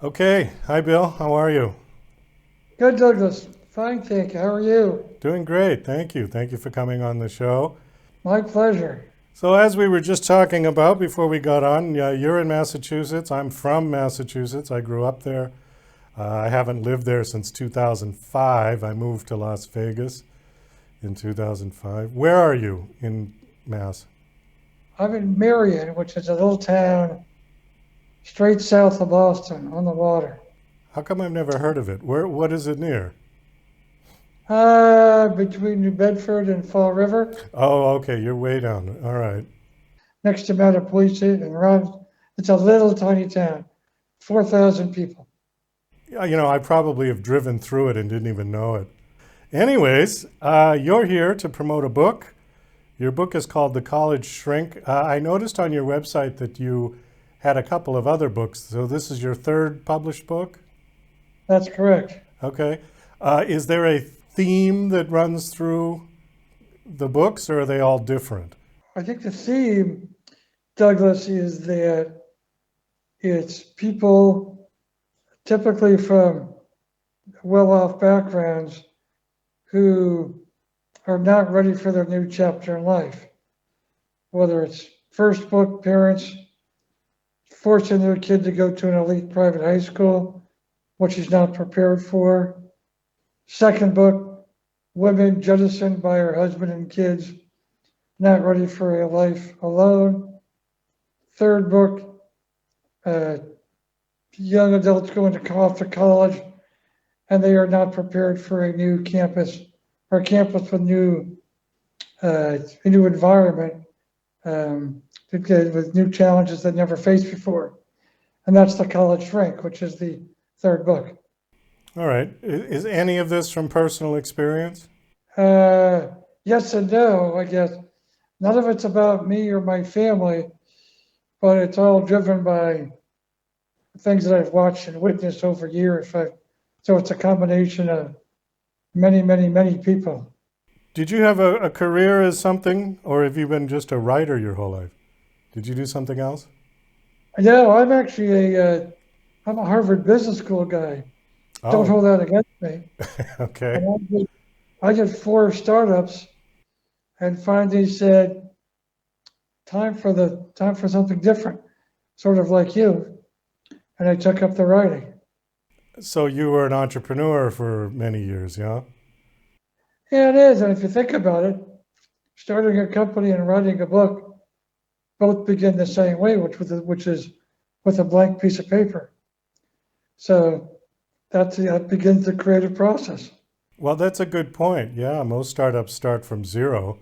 Okay. Hi, Bill. How are you? Good, Douglas. Fine, thank you. How are you? Doing great. Thank you. Thank you for coming on the show. My pleasure. So, as we were just talking about before we got on, you're in Massachusetts. I'm from Massachusetts. I grew up there. I haven't lived there since 2005. I moved to Las Vegas in 2005. Where are you in Mass? I'm in Marion, which is a little town straight south of Boston on the water. How come I've never heard of it? What is it near? Between New Bedford and Fall River, Oh, okay. You're way down. All right. next to Mattapoisett and Ron. It's a little tiny town, 4,000 people. Yeah, I probably have driven through it and didn't even know it. Anyways, you're here to promote a book. Your book is called The College Shrink. I noticed on your website that you had a couple of other books. So this is your third published book? That's correct. Okay. Is there a theme that runs through the books, or are they all different? I think the theme, Douglas, is that it's people typically from well off backgrounds who are not ready for their new chapter in life, whether it's first book parents forcing their kid to go to an elite private high school, which he's not prepared for. Second book, women jettisoned by her husband and kids, not ready for a life alone. Third book, uh, young adults going to off to college and they are not prepared for a new campus or campus with a new environment um, with new challenges they never faced before. And that's the college shrink, which is the third book. All right. Is any of this from personal experience? Uh, yes and no, I guess. None of it's about me or my family, but it's all driven by things that I've watched and witnessed over years. So it's a combination of many, many, many people. Did you have a career as something, or have you been just a writer your whole life? Did you do something else? No, I'm a Harvard Business School guy. Don't Oh, hold that against me. okay. And I did four startups and finally said, time for something different, sort of like you. And I took up the writing. So you were an entrepreneur for many years, yeah? Yeah, it is. And if you think about it, starting a company and writing a book both begin the same way, which is with a blank piece of paper. So that begins the creative process. Well, that's a good point. Yeah, most startups start from zero.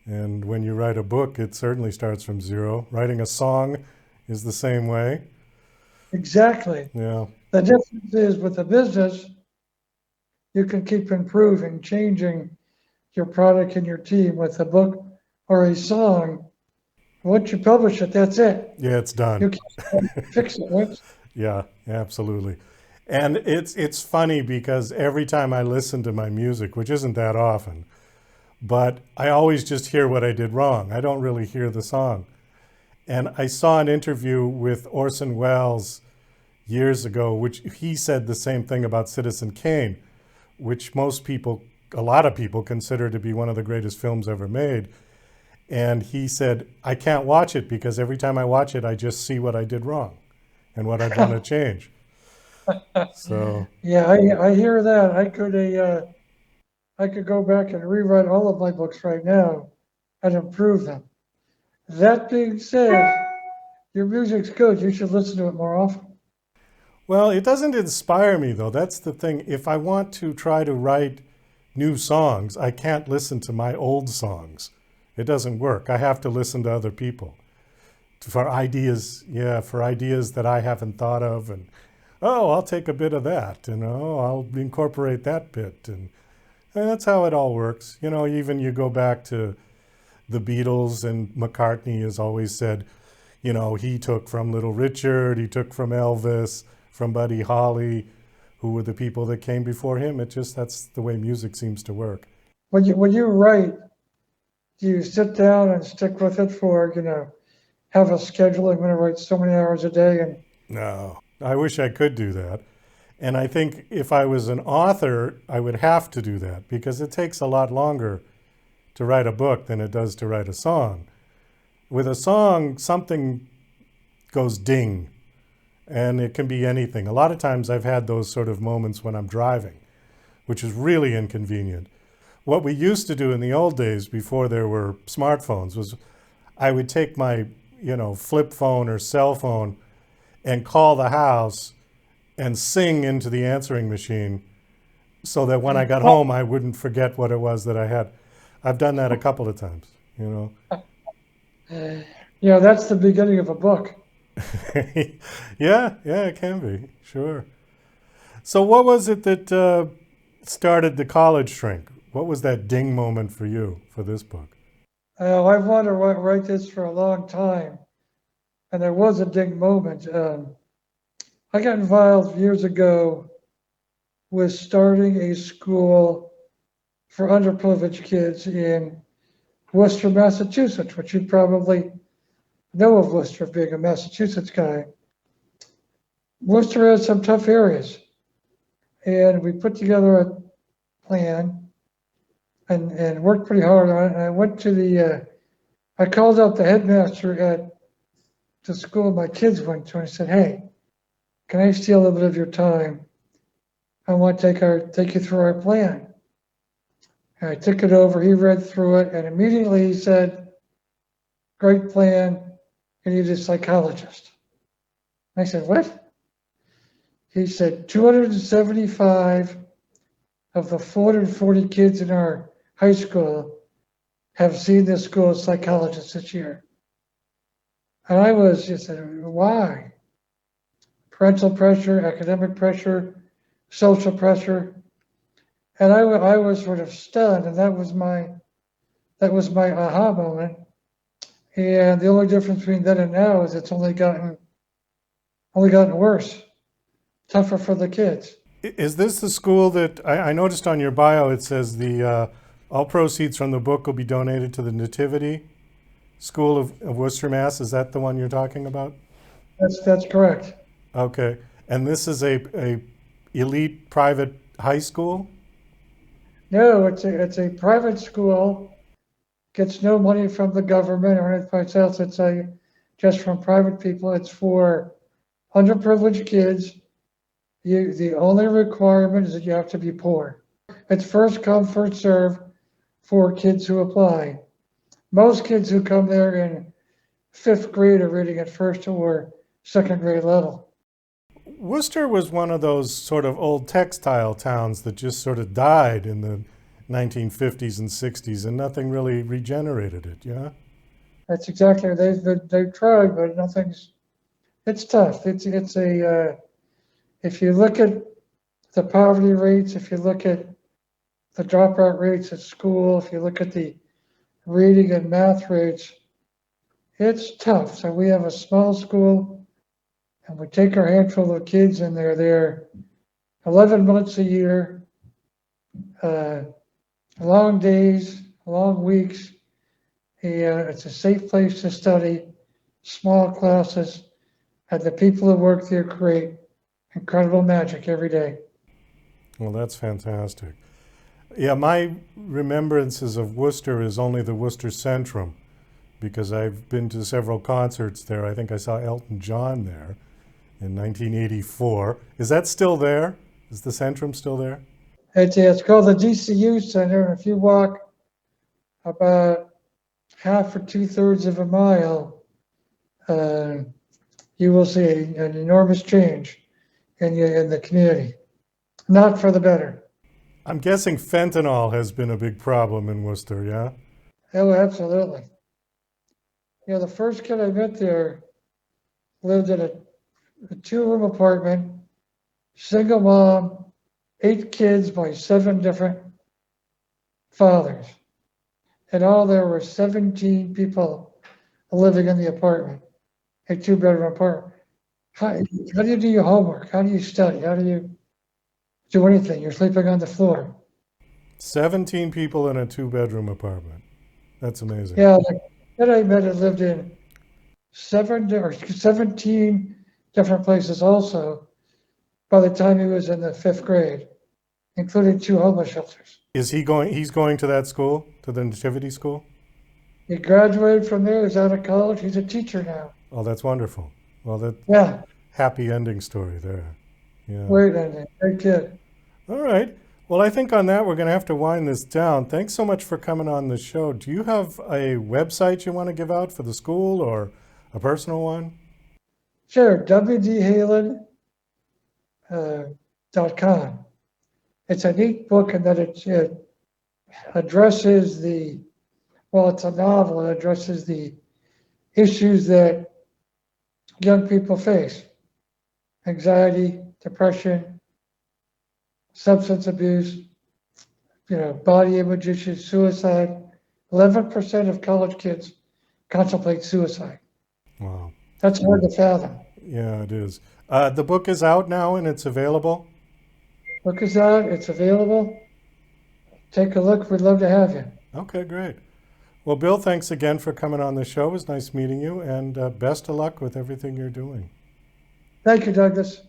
And when you write a book, it certainly starts from zero. Writing a song is the same way. Exactly. Yeah. The difference is with a business, you can keep improving, changing your product and your team. With a book or a song, once you publish it, that's it. Yeah, it's done. You can't fix it once. Yeah, absolutely. And it's funny because every time I listen to my music, which isn't that often, but I always just hear what I did wrong. I don't really hear the song. And I saw an interview with Orson Welles years ago, which he said the same thing about Citizen Kane, which a lot of people consider to be one of the greatest films ever made. And he said, I can't watch it because every time I watch it, I just see what I did wrong and what I'd want to change. So, Yeah, I hear that. I could go back and rewrite all of my books right now and improve them. That being said, your music's good. You should listen to it more often. well, it doesn't inspire me though. That's the thing. If I want to try to write new songs, I can't listen to my old songs. It doesn't work. I have to listen to other people for ideas. Yeah, for ideas that I haven't thought of, and oh, I'll take a bit of that, and oh, I'll incorporate that bit, and that's how it all works. Even you go back to the Beatles, and McCartney has always said, he took from Little Richard, he took from Elvis, from Buddy Holly, who were the people that came before him. That's the way music seems to work. When you write, do you sit down and stick with it for, have a schedule? I'm going to write so many hours a day and No. I wish I could do that. And I think if I was an author, I would have to do that because it takes a lot longer to write a book than it does to write a song. With a song, something goes ding, and it can be anything. A lot of times I've had those sort of moments when I'm driving, which is really inconvenient. What we used to do in the old days before there were smartphones was I would take my, flip phone or cell phone and call the house and sing into the answering machine so that when I got Well, home I wouldn't forget what it was that I had. I've done that a couple of times. that's the beginning of a book. Yeah, it can be, sure. So what was it that started the college shrink? What was that ding moment for you for this book? I've wanted to write this for a long time, and there was a big moment. I got involved years ago with starting a school for underprivileged kids in Worcester, Massachusetts, which you probably know of Worcester, being a Massachusetts guy. Worcester has some tough areas, and we put together a plan and worked pretty hard on it. And I went to I called up the headmaster at the school my kids went to, and I said, "Hey, can I steal a little bit of your time? I want to take you through our plan." And I took it over. He read through it, and immediately he said, "Great plan. You need a psychologist." I said, "What?" He said, 275 of the 440 kids in our high school have seen this school's psychologist this year. And I was just said, why? Parental pressure, academic pressure, social pressure. And I was sort of stunned, and that was my aha moment. And the only difference between then and now is it's only gotten worse, tougher for the kids. Is this the school that I noticed on your bio? It says the all proceeds from the book will be donated to the Nativity School of Worcester, Mass. Is that the one you're talking about? That's correct. Okay, and this is a elite private high school. No, it's a private school, gets no money from the government or anything else. It's just from private people. It's for underprivileged kids. The only requirement is that you have to be poor. It's first come, first serve for kids who apply. Most kids who come there in fifth grade are reading at first or second grade level. Worcester was one of those sort of old textile towns that just sort of died in the 1950s and 60s, and nothing really regenerated it. Yeah. That's exactly they tried, but nothing's. It's tough. It's a if you look at the poverty rates, if you look at the dropout rates at school, if you look at the reading and math rates, it's tough. So we have a small school, and we take our handful of kids, and they're there 11 months a year, long days, long weeks. And it's a safe place to study, small classes, and the people who work there create incredible magic every day. Well, that's fantastic. Yeah, my remembrances of Worcester is only the Worcester Centrum because I've been to several concerts there. I think I saw Elton John there in 1984. Is that still there? Is the Centrum still there? It's called the DCU Center, and if you walk about half or 2/3 of a mile, uh, you will see an enormous change in the community. Not for the better. I'm guessing fentanyl has been a big problem in Worcester, yeah? Oh, absolutely. The first kid I met there lived in a two-room apartment, single mom, 8 kids by 7 different fathers. In all, there were 17 people living in the apartment, a 2-bedroom apartment. How do you do your homework? How do you study? How do you do anything? You're sleeping on the floor. 17 people in a 2-bedroom apartment. That's amazing. Yeah, the kid I met had lived in 17 different places also by the time he was in the 5th grade, including 2 homeless shelters. Is he going? He's going to that school, to the nativity school. He graduated from there, he's out of college, he's a teacher now. Oh, that's wonderful. Well, that Yeah, happy ending story there. Yeah. great ending, great kid. All right. Well, I think on that we're going to have to wind this down. Thanks so much for coming on the show. Do you have a website you want to give out for the school or a personal one? Sure, wdhaylon.com. It's a neat book in that it addresses it's a novel, it addresses the issues that young people face: anxiety, depression, substance abuse, body image issues, suicide. 11% of college kids contemplate suicide. Wow. That's hard to fathom. Yeah, it is. The book is out now and it's available. Book is out, it's available. Take a look, we'd love to have you. Okay, great. Well, Bill, thanks again for coming on the show. It was nice meeting you, and best of luck with everything you're doing. Thank you, Douglas.